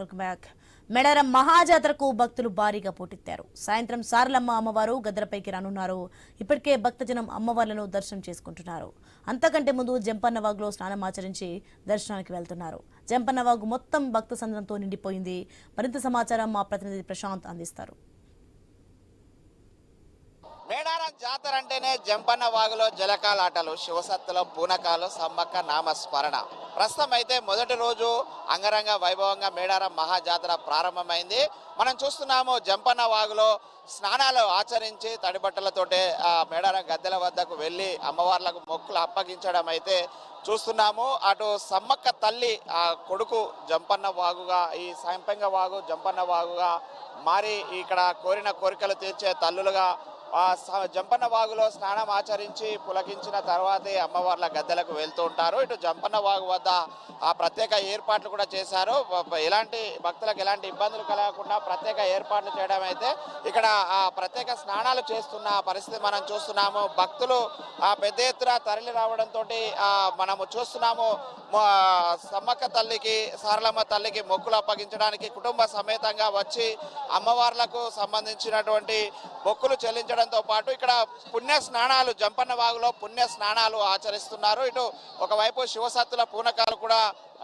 Welcome back. Medaram మహాజాతరకు భక్తులు భారీగా పోటెత్తారు. సాయంత్రం సారలమ్మ అమ్మవారు గద్దెలపైకి రానున్నారు. ఇప్పటికే భక్తజనం అమ్మవార్లను దర్శనం చేసుకుంటున్నారు. అంతకంటే ముందు జంపన్నవాగులో స్నానం ఆచరించి దర్శనానికి వెళ్తున్నారు. జంపన్నవాగు మొత్తం భక్త సంద్రంతో నిండిపోయింది. మరింత సమాచారం మా ప్రతినిధి ప్రశాంత్ అందిస్తారు. మేడారం జాతర అంటేనే జంపన్న వాగులో జలకాలాటలు, శివసత్తులో పూనకాలు, సమ్మక్క నామస్మరణ. ప్రస్తుతం అయితే మొదటి రోజు అంగరంగ వైభవంగా మేడారం మహాజాతర ప్రారంభమైంది. మనం చూస్తున్నాము జంపన్న వాగులో స్నానాలు ఆచరించి తడిబట్టలతోటే మేడారం గద్దెల వద్దకు వెళ్ళి అమ్మవార్లకు మొక్కులు అప్పగించడం అయితే చూస్తున్నాము. అటు సమ్మక్క తల్లి కొడుకు జంపన్న వాగుగా, ఈ సంపంగ వాగు జంపన్న వాగుగా మారి ఇక్కడ కోరిన కోరికలు తీర్చే తల్లులుగా జంపన్న వాగులో స్నానం ఆచరించి పులకించిన తర్వాతే అమ్మవార్ల గద్దెలకు వెళ్తూ ఉంటారు. ఇటు జంపన్న వాగు వద్ద ప్రత్యేక ఏర్పాట్లు కూడా చేశారు. ఎలాంటి భక్తులకు ఎలాంటి ఇబ్బందులు కలగకుండా ప్రత్యేక ఏర్పాట్లు చేయడం అయితే ఇక్కడ ప్రత్యేక స్నానాలు చేస్తున్న పరిస్థితి మనం చూస్తున్నాము. భక్తులు పెద్ద ఎత్తున తరలి రావడంతో మనము చూస్తున్నాము. సమ్మక్క తల్లికి, సారలమ్మ తల్లికి మొక్కులు అప్పగించడానికి కుటుంబ సమేతంగా వచ్చి అమ్మవార్లకు సంబంధించినటువంటి మొక్కులు చెల్లించడంతో పాటు ఇక్కడ పుణ్య స్నానాలు, జంపన్న వాగులో పుణ్య స్నానాలు ఆచరిస్తున్నారు. ఇటు ఒకవైపు శివసత్తుల పూనకాలు కూడా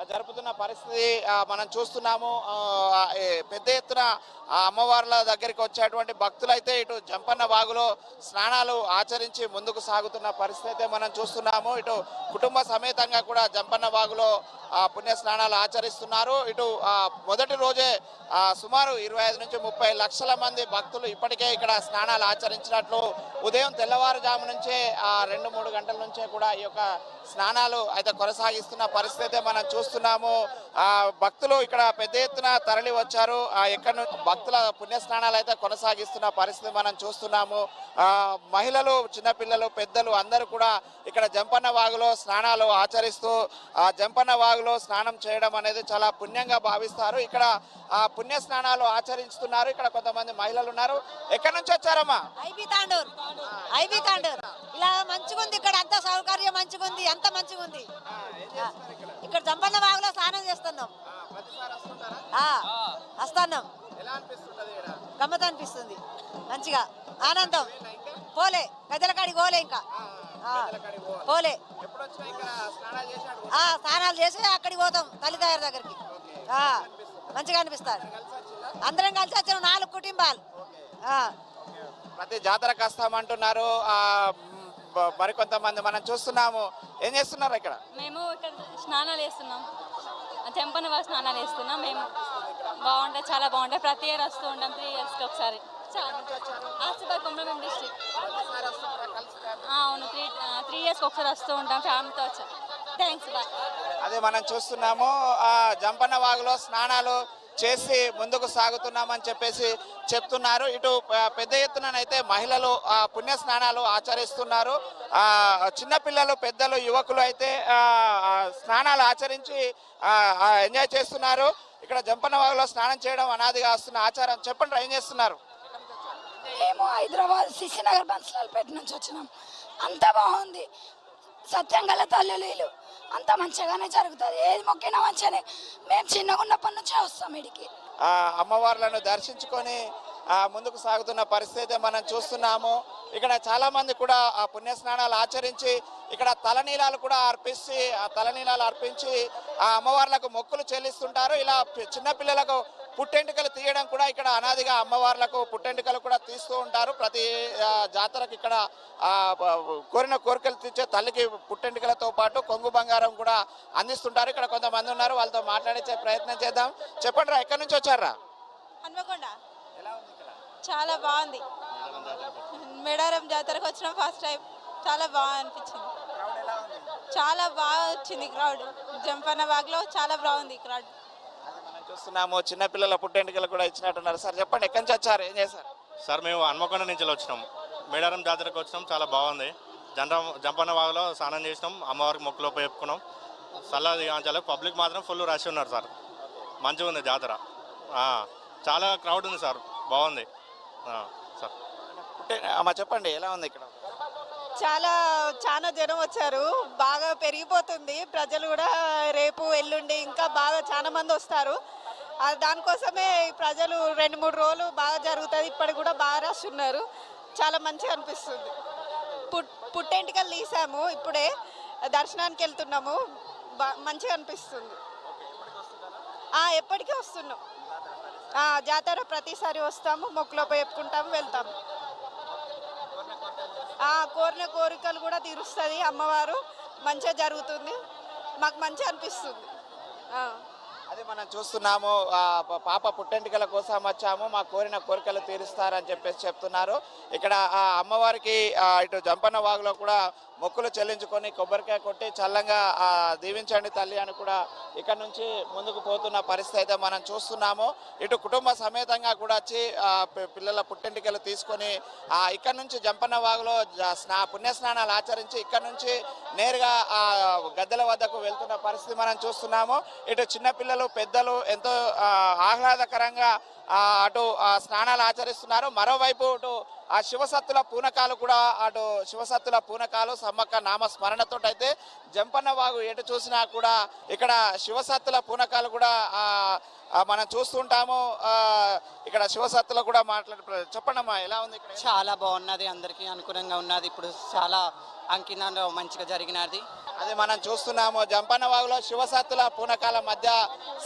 జరుపుతున్న పరిస్థితి మనం చూస్తున్నాము. పెద్ద ఎత్తున అమ్మవార్ల దగ్గరికి వచ్చేటువంటి భక్తులైతే ఇటు జంపన్న వాగులో స్నానాలు ఆచరించి ముందుకు సాగుతున్న పరిస్థితి అయితే మనం చూస్తున్నాము. ఇటు కుటుంబ సమేతంగా కూడా జంపన్న వాగులో పుణ్య స్నానాలు ఆచరిస్తున్నారు. ఇటు మొదటి రోజే సుమారు 25 నుంచి 30 లక్షల మంది భక్తులు ఇప్పటికే ఇక్కడ స్నానాలు ఆచరించినట్లు ఉదయం తెల్లవారుజాము నుంచే 2-3 గంటల నుంచే కూడా ఈ యొక్క స్నానాలు అయితే కొనసాగిస్తున్న పరిస్థితి మనం చూస్తున్నాము. భక్తులు ఇక్కడ పెద్ద ఎత్తున తరలి వచ్చారు. ఎక్కడ భక్తుల పుణ్య స్నానాలు అయితే కొనసాగిస్తున్న పరిస్థితి మనం చూస్తున్నాము. మహిళలు, చిన్నపిల్లలు, పెద్దలు అందరూ కూడా ఇక్కడ జంపన్న వాగులో స్నానాలు ఆచరిస్తూ జంపన్న వాగులో స్నానం చేయడం అనేది చాలా పుణ్యంగా భావిస్తారు. ఇక్కడ పుణ్య స్నానాలు ఆచరిస్తున్నారు. ఇక్కడ కొంతమంది మహిళలు ఉన్నారు. ఎక్కడి నుంచి వచ్చారమ్మా? ఐబీ తాండూర్. ఇలా మంచిగుంది, ఇక్కడ అంత సౌకర్యం మంచిగుంది, అంత మంచిగుంది. ఇక్కడ జంపన్న వాగులో స్నానం చేస్తున్నాం. వస్తున్నాం. గమ్మత్ అనిపిస్తుంది, మంచిగా ఆనందం. పోలే గద్దెల కాడికి పోలే, ఇంకా పోలే. స్నానాలు చేసి అక్కడికి పోతాం తల్లిదారి దగ్గరికి. మంచిగా అనిపిస్తారు. అందరం కలిసి వచ్చిన 4 కుటుంబాలు. ప్రతి జాతరకు వస్తామంటున్నారు మరికొంతమంది. మనం చూస్తున్నాము. ఏం చేస్తున్నారు ఇక్కడ? మేము ఇక్కడ స్నానాలు చేస్తున్నాం. జంపన్న వాగు స్నానాలు చేస్తున్నాం. మేము బాగుంటాయి, చాలా బాగుంటాయి. ప్రతి ఇయర్ వస్తూ ఉంటాం. 3 ఇయర్స్కి ఒకసారి. ఆసిఫాబాద్ కొమరంభీం డిస్ట్రిక్ట్. అవును, 3 ఇయర్స్కి ఒకసారి వస్తూ ఉంటాం ఫ్యామిలీతో వచ్చాం. Thanks, bye. అదే మనం చూస్తున్నాము. జంపన్న వాగులో స్నానాలు చేసి ముందుకు సాగుతున్నామని చెప్పేసి చెప్తున్నారు. ఇటు పెద్ద ఎత్తునైతే మహిళలు పుణ్య స్నానాలు ఆచరిస్తున్నారు. చిన్నపిల్లలు, పెద్దలు, యువకులు అయితే స్నానాలు ఆచరించి ఎంజాయ్ చేస్తున్నారు. ఇక్కడ జంపన్న వాగులో స్నానం చేయడం అనాదిగా వస్తున్న ఆచారం. చెప్పండి, ఏం చేస్తున్నారు? మేము హైదరాబాద్ సిసినగర్ బన్సలాల్పేట నుంచి వచ్చినాం. అంత బాగుంది. సత్యంగల తల్లులు అంత మంచిగానే జరుగుతుంది. ఏది మొక్కినా మంచిగానే. మేము చిన్నగా ఉన్నప్పటి నుంచే వస్తాం ఇడికి. అమ్మవార్లను దర్శించుకొని ముందుకు సాగుతున్న పరిస్థితి మనం చూస్తున్నాము. ఇక్కడ చాలా మంది కూడా ఆ పుణ్య స్నానాలు ఆచరించి ఇక్కడ తలనీలాలు కూడా అర్పించి ఆ అమ్మవార్లకు మొక్కులు చెల్లిస్తుంటారు. ఇలా చిన్నపిల్లలకు పుట్టెంటుకలు తీయడం కూడా ఇక్కడ అనాదిగా అమ్మవార్లకు పుట్టెంటుకలు కూడా తీస్తూ ఉంటారు. ప్రతి జాతరకు ఇక్కడ కోరిన కోరికలు తీర్చే తల్లికి పుట్టెంటుకలతో పాటు కొంగు బంగారం కూడా అందిస్తుంటారు. ఇక్కడ కొంతమంది ఉన్నారు, వాళ్ళతో మాట్లాడించే ప్రయత్నం చేద్దాం. చెప్పండి రా, ఎక్కడి నుంచి వచ్చారా? హన్మకొండ. చాలా బాగుంది. మేడారం జాతరకు వచ్చిన ఫస్ట్ టైం. చాలా బాగా అనిపించింది. చాలా బాగా వచ్చింది క్రౌడ్. జంపన్న వాగులో చాలా బాగుంది క్రౌడ్. చూస్తున్నాము. చిన్నపిల్లల పుట్టెంటుకలు కూడా ఇచ్చినట్టున్నారు. సార్ చెప్పండి, ఎక్కడి నుంచి వచ్చారు, ఏం చేశారు? సార్ మేము హన్మకొండ నుంచి వచ్చినాం. మేడారం జాతరకు వచ్చినాం. చాలా బాగుంది. జంపన్న వాగులో స్నానం చేసినాం. అమ్మవారికి మొక్కులు చెప్పుకున్నాం. చల్లది చాలా. పబ్లిక్ మాత్రం ఫుల్ రష్ ఉన్నారు సార్. మంచిగా ఉంది జాతర. చాలా క్రౌడ్ ఉంది సార్. బాగుంది సార్. అమ్మ చెప్పండి, ఎలా ఉంది ఇక్కడ? చాలా జనం వచ్చారు. బాగా పెరిగిపోతుంది. ప్రజలు కూడా రేపు ఎల్లుండి ఇంకా బాగా చాలా మంది వస్తారు. దానికోసమే ప్రజలు 2-3 రోజులు బాగా జరుగుతుంది. ఇప్పటికి కూడా బాగా రాస్తున్నారు. చాలా మంచిగా అనిపిస్తుంది. పుట్టెంటికలు తీసాము, ఇప్పుడే దర్శనానికి వెళ్తున్నాము. మంచిగా అనిపిస్తుంది. ఎప్పటికీ వస్తున్నాం. జాతర ప్రతిసారి వస్తాము, మొక్కులోపై చెప్పుకుంటాము, వెళ్తాము. కోరిన కోరికలు కూడా తీరుస్తుంది అమ్మవారు. మంచిగా జరుగుతుంది, మాకు మంచిగా అనిపిస్తుంది. అదే మనం చూస్తున్నాము, పాప పుట్టెంటికల కోసం వచ్చాము, మా కోరిన కోరికలు తీరుస్తారని చెప్పేసి చెప్తున్నారు. ఇక్కడ ఆ అమ్మవారికి ఇటు జంపన్న వాగులో కూడా మొక్కులు చెల్లించుకొని కొబ్బరికాయ కొట్టి చల్లంగా దీవించండి తల్లి అని కూడా ఇక్కడ నుంచి ముందుకు పోతున్న పరిస్థితి అయితే మనం చూస్తున్నాము. ఇటు కుటుంబ సమేతంగా కూడా వచ్చి పిల్లల పుట్టెంటికలు తీసుకొని ఇక్కడ నుంచి జంపన్న వాగులో పుణ్యస్నానాలు ఆచరించి ఇక్కడ నుంచి నేరుగా గద్దెల వద్దకు వెళ్తున్న పరిస్థితి మనం చూస్తున్నాము. ఇటు చిన్నపిల్లలు పెద్దలు ఎంతో ఆహ్లాదకరంగా అటు స్నానాలు ఆచరిస్తున్నారు. మరోవైపు ఇటు శివసత్తుల పూనకాలు కూడా శివసత్తుల పూనకాలు సమ్మక్క నామస్మరణతో అయితే జంపన్న వాగు ఎటు చూసినా కూడా ఇక్కడ శివసత్తుల పూనకాలు కూడా మనం చూస్తుంటాము. ఇక్కడ శివసత్తులు కూడా చెప్పండమ్మా, ఎలా ఉంది ఇక్కడ? చాలా బాగున్నది, అందరికీ అనుకూలంగా ఉన్నది. ఇప్పుడు చాలా అంకితంలో మంచిగా జరిగినది. అది మనం చూస్తున్నాము. జంపన్న వాగులో శివసత్తుల పూనకాల మధ్య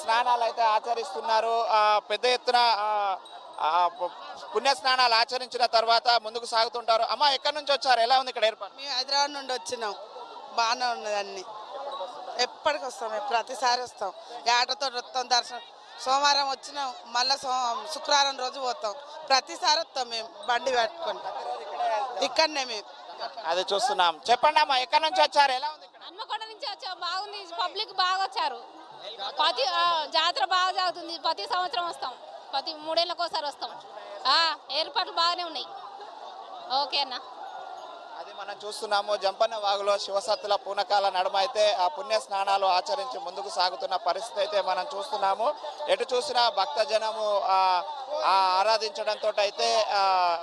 స్నానాలు అయితే ఆచరిస్తున్నారు. పెద్ద ఎత్తున పుణ్యస్నానాలు ఆచరించిన తర్వాత ముందుకు సాగుతుంటారు. అమ్మ, ఎక్కడి నుంచి వచ్చారు? ఎలా ఉంది ఇక్కడ ఏర్పాటు? మేము హైదరాబాద్ నుండి వచ్చినాం. బాగానే ఉన్నది అన్ని. ఎప్పటికి వస్తాం, ప్రతిసారి వస్తాం. ఆటోతో వస్తాం. దర్శనం సోమవారం వచ్చినాం, మళ్ళీ శుక్రవారం రోజు పోతాం. ప్రతిసారి వస్తాం మేము బండి పెట్టుకొని. ఇక్కడనే మేము అది చూస్తున్నాం. చెప్పండి అమ్మా, ఎక్కడి నుంచి వచ్చారు? ఎలా ఉంది ఇక్కడ? హన్మకొండ నుంచి వచ్చాం. బాగుంది, పబ్లిక్ బాగా వచ్చారు. ప్రతి జాతర బాగా జరుగుతుంది. ప్రతి సంవత్సరం వస్తాం, ప్రతి 3 ఏళ్ళకి ఒకసారి వస్తాం. ఏర్పాట్లు బాగానే ఉన్నాయి. ఓకే అన్న. అది మనం చూస్తున్నాము. జంపన్న వాగులో శివసత్తుల పూనకాల నడుమ అయితే ఆ పుణ్య స్నానాలు ఆచరించి ముందుకు సాగుతున్న పరిస్థితి అయితే మనం చూస్తున్నాము. ఎటు చూసినా భక్తజనము ఆరాధించడంతో అయితే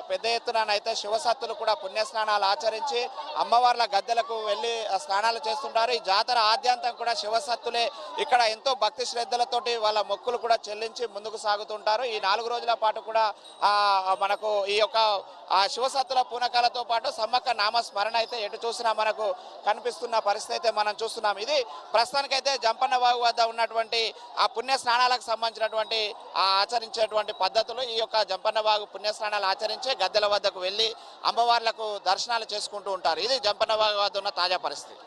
పెద్ద ఎత్తునైతే శివసత్తులు కూడా పుణ్యస్నానాలు ఆచరించి అమ్మవార్ల గద్దెలకు వెళ్ళి స్నానాలు చేస్తుంటారు. ఈ జాతర ఆద్యంతం కూడా శివసత్తులే ఇక్కడ ఎంతో భక్తి శ్రద్ధలతోటి వాళ్ళ మొక్కులు కూడా చెల్లించి ముందుకు సాగుతుంటారు. ఈ 4 రోజుల పాటు కూడా మనకు ఈ యొక్క శివసత్తుల పూనకాలతో పాటు సమ్మక్క నామస్మరణ అయితే ఎటు చూసినా మనకు కనిపిస్తున్న పరిస్థితి అయితే మనం చూస్తున్నాం. ఇది ప్రస్తుతానికైతే జంపన్న వాగు వద్ద ఉన్నటువంటి ఆ పుణ్య స్నానాలకు సంబంధించినటువంటి ఆచరించేటువంటి పద్ధతులు. ఈ యొక్క జంపన్న వాగు పుణ్యస్నానాలు ఆచరించి గద్దెల వద్దకు వెళ్ళి అమ్మవార్లకు దర్శనాలు చేసుకుంటూ ఉంటారు. ఇది జంపన్న వాగు వద్ద ఉన్న తాజా పరిస్థితి.